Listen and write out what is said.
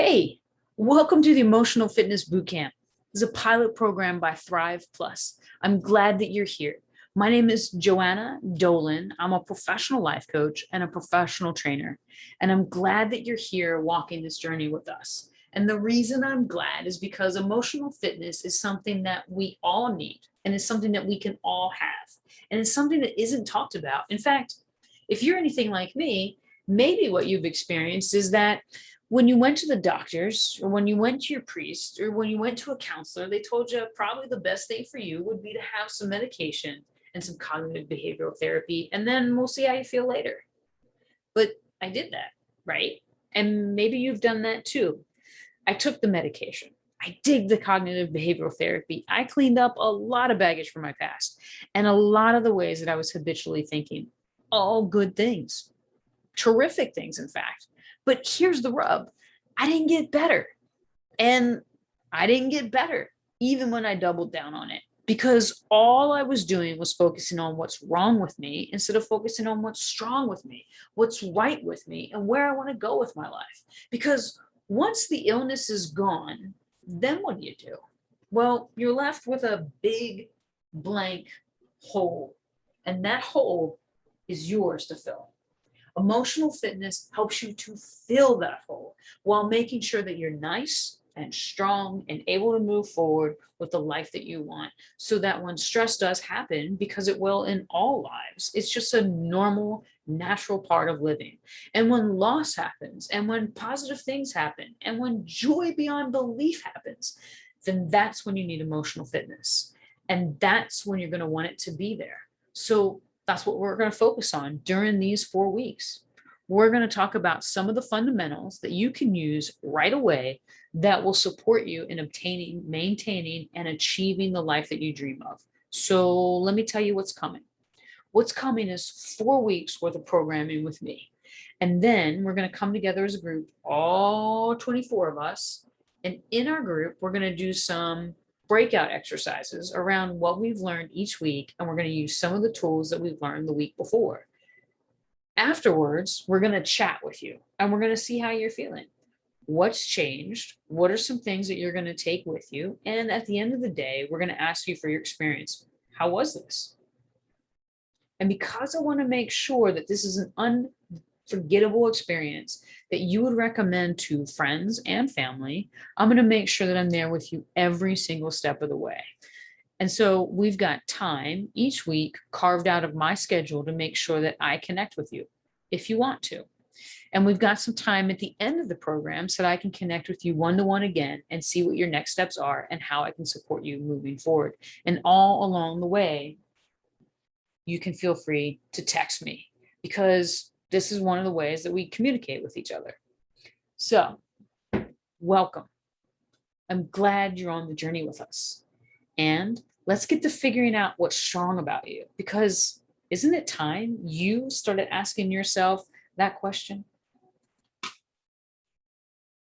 Hey, welcome to the Emotional Fitness Bootcamp. This is a pilot program by Thrive Plus. I'm glad that you're here. My name is Johanna Dolan. I'm a professional life coach and a professional trainer, and I'm glad that you're here walking this journey with us. And the reason I'm glad is because emotional fitness is something that we all need, and it's something that we can all have, and it's something that isn't talked about. In fact, if you're anything like me, maybe what you've experienced is that when you went to the doctors or when you went to your priest or when you went to a counselor, they told you probably the best thing for you would be to have some medication and some cognitive behavioral therapy, and then we'll see how you feel later. But I did that, right? And maybe you've done that too. I took the medication. I did the cognitive behavioral therapy. I cleaned up a lot of baggage from my past and a lot of the ways that I was habitually thinking. All good things, terrific things, in fact. But here's the rub. I didn't get better. And I didn't get better, even when I doubled down on it, because all I was doing was focusing on what's wrong with me instead of focusing on what's strong with me, what's right with me, and where I want to go with my life. Because once the illness is gone, then what do you do? Well, you're left with a big blank hole, and that hole is yours to fill. Emotional fitness helps you to fill that hole while making sure that you're nice and strong and able to move forward with the life that you want, so that when stress does happen, because it will in all lives, it's just a normal, natural part of living. And when loss happens, and when positive things happen, and when joy beyond belief happens, then that's when you need emotional fitness. And that's when you're going to want it to be there. So that's what we're going to focus on during these 4 weeks. We're going to talk about some of the fundamentals that you can use right away that will support you in obtaining, maintaining, and achieving the life that you dream of. So let me tell you what's coming. What's coming is 4 weeks worth of programming with me. And then we're going to come together as a group, all 24 of us. And in our group, we're going to do some breakout exercises around what we've learned each week. And we're going to use some of the tools that we've learned the week before. Afterwards, we're going to chat with you and we're going to see how you're feeling. What's changed? What are some things that you're going to take with you? And at the end of the day, we're going to ask you for your experience. How was this? And because I want to make sure that this is an unforgettable experience that you would recommend to friends and family, I'm going to make sure that I'm there with you every single step of the way. And so we've got time each week carved out of my schedule to make sure that I connect with you if you want to. And we've got some time at the end of the program so that I can connect with you one-to-one again and see what your next steps are and how I can support you moving forward. And all along the way, you can feel free to text me, because this is one of the ways that we communicate with each other. So, welcome. I'm glad you're on the journey with us. And let's get to figuring out what's strong about you, because isn't it time you started asking yourself that question?